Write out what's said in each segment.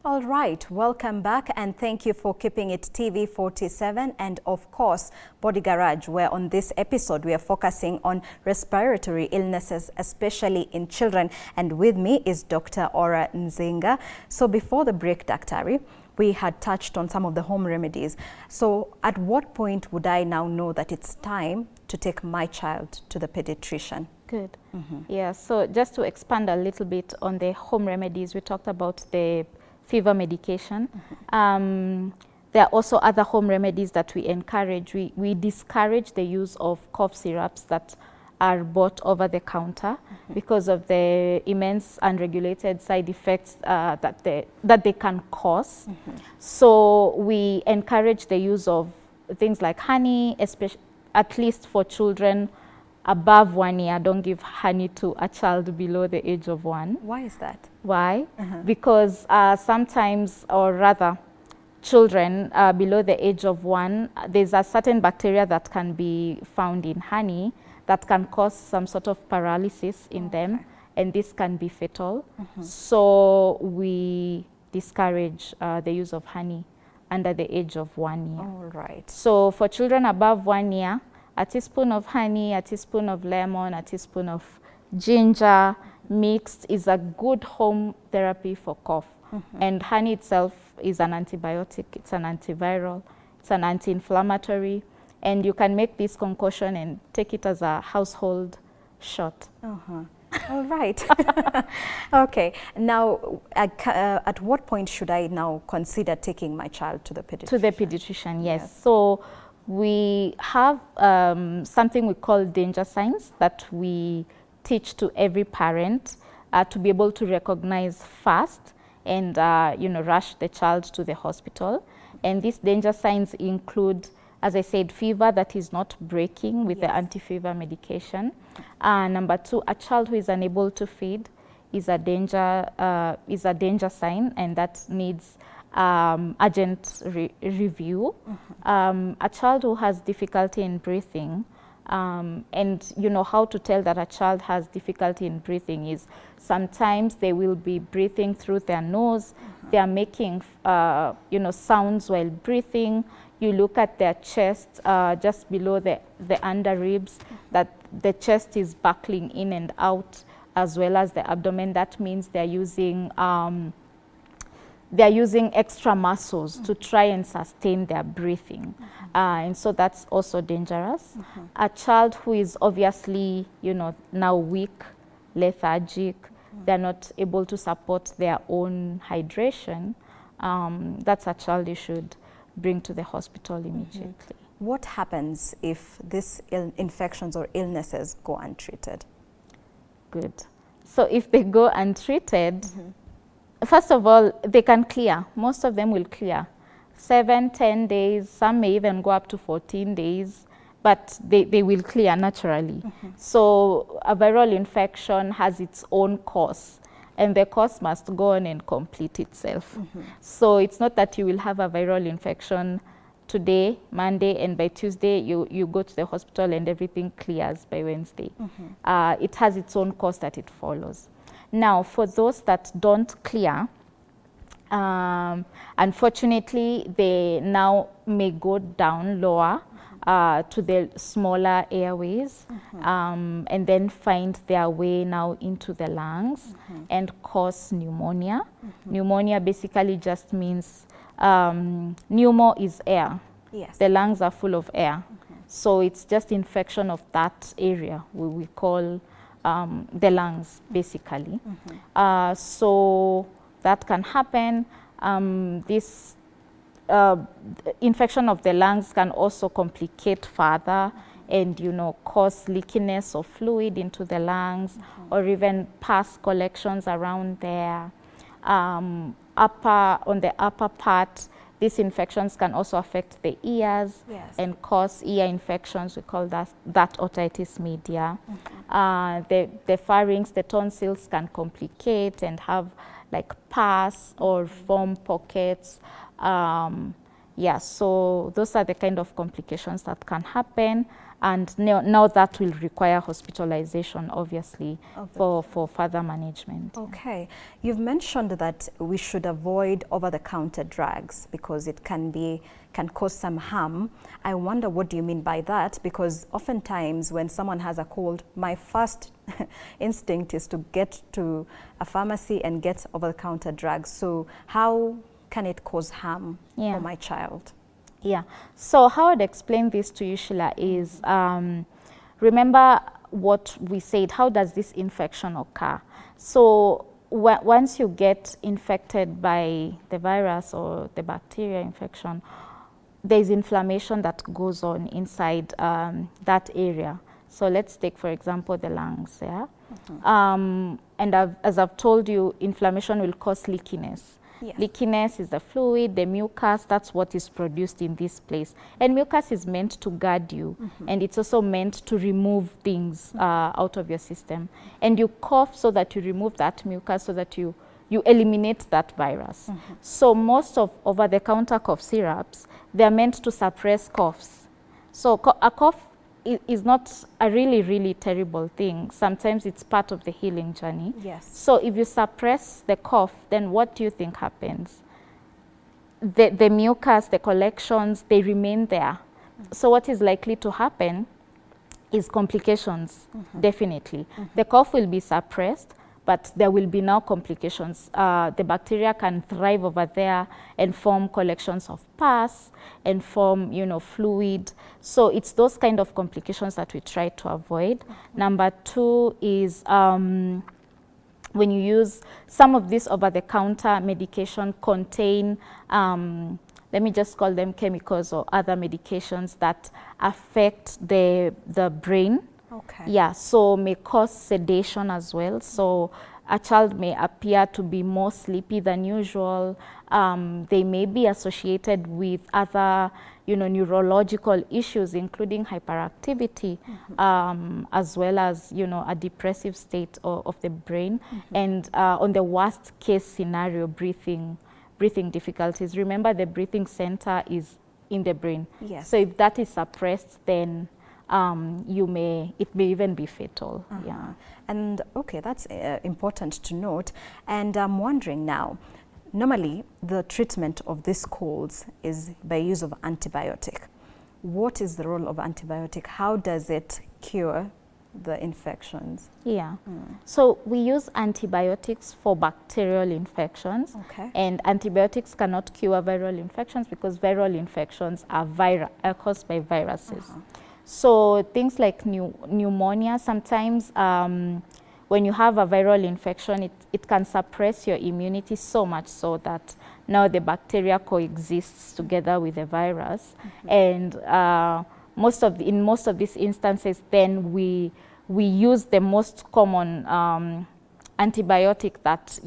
All right, welcome back and thank you for keeping it TV 47 and of course Body Garage, where on this episode we are focusing on respiratory illnesses, especially in children. And with me is Dr. Ora Nzinga. So before the break, Dr. we had touched on some of the home remedies. So at what point would I now know that it's time to take my child to the pediatrician? Good. Yeah, so just to expand a little bit on the home remedies, we talked about the fever medication. There are also other home remedies that we encourage. We discourage the use of cough syrups that are bought over the counter because of the immense unregulated side effects that they can cause. So we encourage the use of things like honey, especially at least for children above 1 year. Don't give honey to a child below the age of 1. Why is that? Why? Because sometimes, or rather, children below the age of 1, there's a certain bacteria that can be found in honey that can cause some sort of paralysis in them, and this can be fatal. So we discourage the use of honey under the age of 1 year. All right. So for children above 1 year, a teaspoon of honey, a teaspoon of lemon, a teaspoon of ginger mixed is a good home therapy for cough. And honey itself is an antibiotic, it's an antiviral, it's an anti-inflammatory, and you can make this concoction and take it as a household shot. All right. Okay. Now, at what point should I now consider taking my child to the pediatrician? To the pediatrician, yes. So we have something we call danger signs that we teach to every parent to be able to recognize fast and rush the child to the hospital. And these danger signs include, as I said, fever that is not breaking with the anti-fever medication. Number 2, a child who is unable to feed is a danger sign, and that needs urgent review. A child who has difficulty in breathing, and you know how to tell that a child has difficulty in breathing is sometimes they will be breathing through their nose, they are making sounds while breathing. You look at their chest just below the under ribs, that the chest is buckling in and out, as well as the abdomen. That means they're using extra muscles to try and sustain their breathing. And so that's also dangerous. A child who is obviously, now weak, lethargic, they're not able to support their own hydration, that's a child you should bring to the hospital immediately. What happens if these infections or illnesses go untreated? Good. So if they go untreated, first of all, they can clear. Most of them will clear. 7, 10 days, some may even go up to 14 days, but they will clear naturally. So a viral infection has its own course, and the course must go on and complete itself. So it's not that you will have a viral infection today, Monday, and by Tuesday you go to the hospital and everything clears by Wednesday. It has its own course that it follows. Now, for those that don't clear, unfortunately, they now may go down lower to the smaller airways, and then find their way now into the lungs and cause pneumonia. Pneumonia basically just means pneumo is air. Yes. The lungs are full of air. So it's just infection of that area we call the lungs, basically. So that can happen. This infection of the lungs can also complicate further and cause leakiness of fluid into the lungs, or even pus collections around there. On the upper part, these infections can also affect the ears and cause ear infections. We call that otitis media. The pharynx, the tonsils can complicate and have like pus or foam pockets. So those are the kind of complications that can happen. And now that will require hospitalization, obviously, for further management. Okay. You've mentioned that we should avoid over-the-counter drugs because it can cause some harm. I wonder, what do you mean by that? Because oftentimes when someone has a cold, my first instinct is to get to a pharmacy and get over-the-counter drugs. So how can it cause harm for my child? Yeah, so how I'd explain this to you, Sheila, is remember what we said, how does this infection occur? So once you get infected by the virus or the bacteria infection, there's inflammation that goes on inside that area. So let's take, for example, the lungs, yeah? And as I've told you, inflammation will cause leakiness. Yes. Leakiness is the fluid, the mucus, that's what is produced in this place. And mucus is meant to guard you, and it's also meant to remove things out of your system. And you cough so that you remove that mucus, so that you eliminate that virus. So most of over-the-counter cough syrups, they're meant to suppress coughs. So a cough is not a really, really terrible thing. Sometimes it's part of the healing journey. Yes. So if you suppress the cough, then what do you think happens? The mucus, the collections, they remain there. So what is likely to happen is complications, definitely. The cough will be suppressed, but there will be now complications. The bacteria can thrive over there and form collections of pus and form, fluid. So it's those kind of complications that we try to avoid. Number two is when you use some of these over-the-counter medication contain, let me just call them chemicals or other medications that affect the brain. Okay. Yeah, so may cause sedation as well. So a child may appear to be more sleepy than usual. They may be associated with other, neurological issues, including hyperactivity, as well as, a depressive state of the brain. And on the worst case scenario, breathing difficulties. Remember, the breathing center is in the brain. Yes. So if that is suppressed, then it may even be fatal. Yeah. And okay, that's important to note. And I'm wondering now, normally the treatment of these colds is by use of antibiotic. What is the role of antibiotic? How does it cure the infections? Yeah. So we use antibiotics for bacterial infections. Okay. And antibiotics cannot cure viral infections because viral infections are caused by viruses. So things like pneumonia, sometimes when you have a viral infection, it can suppress your immunity so much so that now the bacteria coexists together with the virus. And in most of these instances, then we use the most common antibiotic that,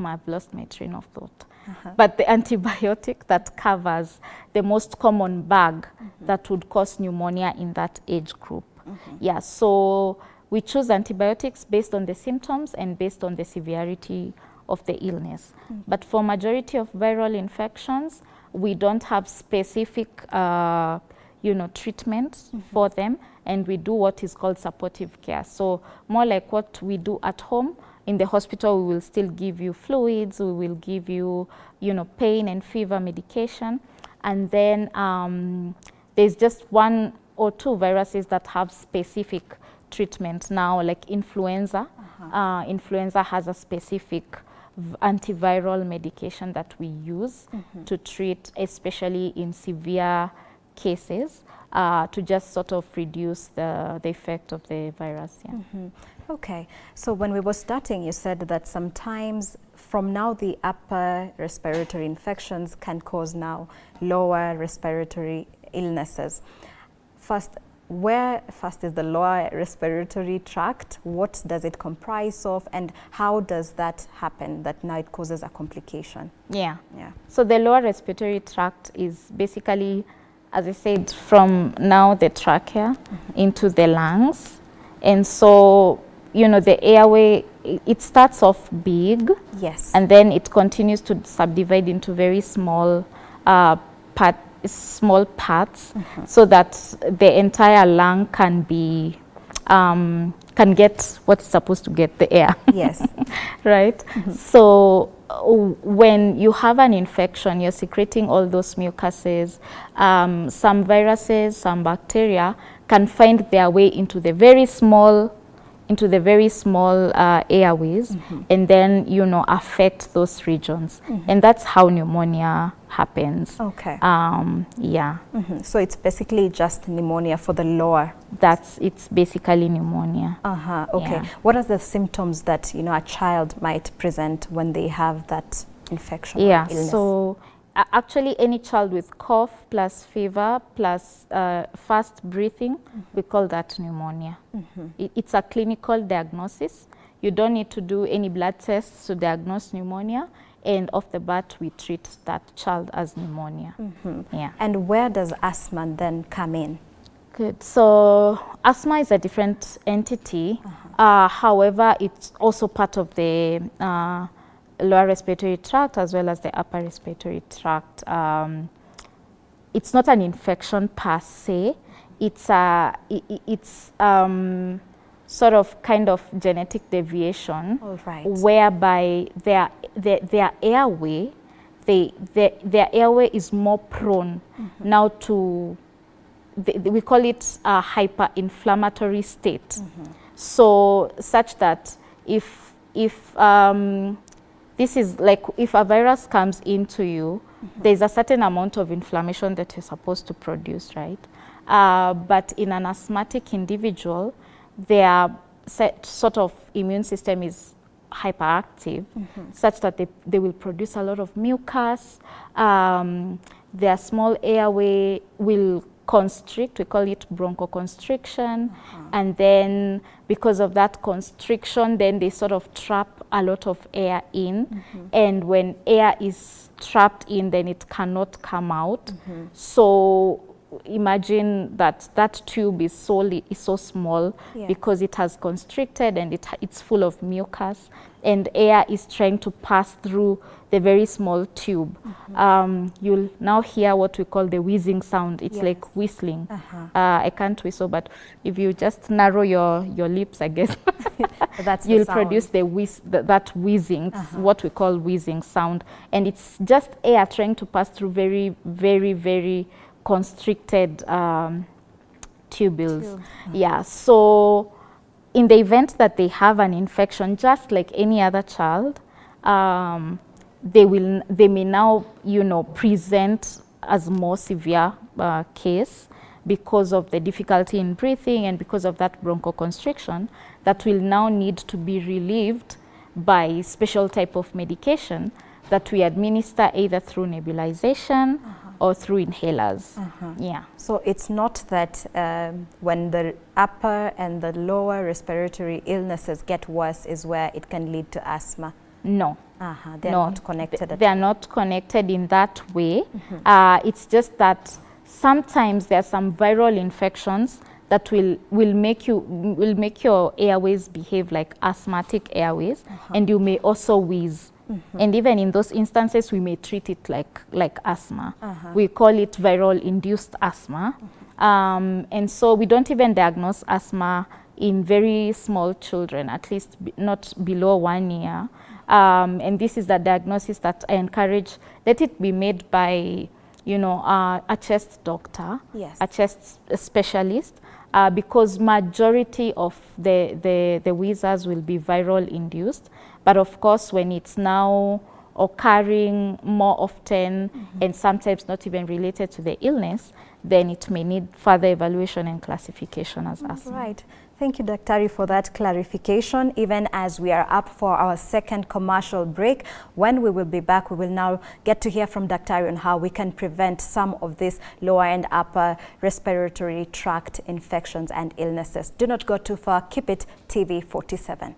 I've lost my train of thought. But the antibiotic that covers the most common bug that would cause pneumonia in that age group. Yeah, so we choose antibiotics based on the symptoms and based on the severity of the illness. But for majority of viral infections, we don't have specific treatments for them, and we do what is called supportive care. So more like what we do at home. In the hospital, we will still give you fluids, we will give you, pain and fever medication. And then there's just one or two viruses that have specific treatment now, like influenza. Influenza has a specific antiviral medication that we use to treat, especially in severe cases, to just sort of reduce the effect of the virus. Yeah. Okay, so when we were starting, you said that sometimes from now the upper respiratory infections can cause now lower respiratory illnesses. Where is the lower respiratory tract? What does it comprise of, and how does that happen that now it causes a complication? Yeah. So the lower respiratory tract is basically, as I said, from now the trachea into the lungs. And so, the airway, it starts off big. Yes. And then it continues to subdivide into very small small parts so that the entire lung can be can get what's supposed to get, the air. Yes. Right? So when you have an infection, you're secreting all those mucuses. Some viruses, some bacteria can find their way into the very small airways, and then, you know, affect those regions. And that's how pneumonia happens. Okay. Yeah. So it's basically just pneumonia for the lower. It's basically pneumonia. Okay. Yeah. What are the symptoms that, you know, a child might present when they have that infection? Yeah. Or illness? So actually, any child with cough plus fever plus fast breathing, we call that pneumonia. It's a clinical diagnosis. You don't need to do any blood tests to diagnose pneumonia, and off the bat, we treat that child as pneumonia. Yeah. And where does asthma then come in? Good. So asthma is a different entity. However, it's also part of the lower respiratory tract as well as the upper respiratory tract. It's not an infection per se. It's sort of kind of genetic deviation, whereby their airway, their airway is more prone now to, we call it a hyperinflammatory state. So such that if this is like, if a virus comes into you, there's a certain amount of inflammation that you're supposed to produce, right? But in an asthmatic individual, their sort of immune system is hyperactive, such that they will produce a lot of mucus. Their small airway will constrict, we call it bronchoconstriction, and then because of that constriction, then they sort of trap a lot of air in, and when air is trapped in, then it cannot come out. So imagine that that tube is so small because it has constricted, and it's full of mucus, and air is trying to pass through the very small tube. You'll now hear what we call the wheezing sound. It's like whistling. I can't whistle, but if you just narrow your lips, I guess, you'll produce that wheezing, what we call wheezing sound. And it's just air trying to pass through very, very, very constricted tubules. Yeah, so in the event that they have an infection, just like any other child, they may now, you know, present as more severe case because of the difficulty in breathing and because of that bronchoconstriction that will now need to be relieved by special type of medication that we administer either through nebulization or through inhalers. Yeah. So it's not that when the upper and the lower respiratory illnesses get worse is where it can lead to asthma? No. They're not connected at They are not connected in that way. It's just that sometimes there are some viral infections that will make your airways behave like asthmatic airways, and you may also wheeze. And even in those instances, we may treat it like asthma. We call it viral induced asthma. And so we don't even diagnose asthma in very small children, at least not below 1 year. And this is the diagnosis that I encourage, let it be made by, you know, a chest doctor, a chest specialist, because majority of the wheezers will be viral induced. But of course, when it's now occurring more often and sometimes not even related to the illness, then it may need further evaluation and classification as asthma. Right. Thank you, Dr. for that clarification. Even as we are up for our second commercial break, when we will be back, we will now get to hear from Dr. on how we can prevent some of these lower and upper respiratory tract infections and illnesses. Do not go too far. Keep it TV 47.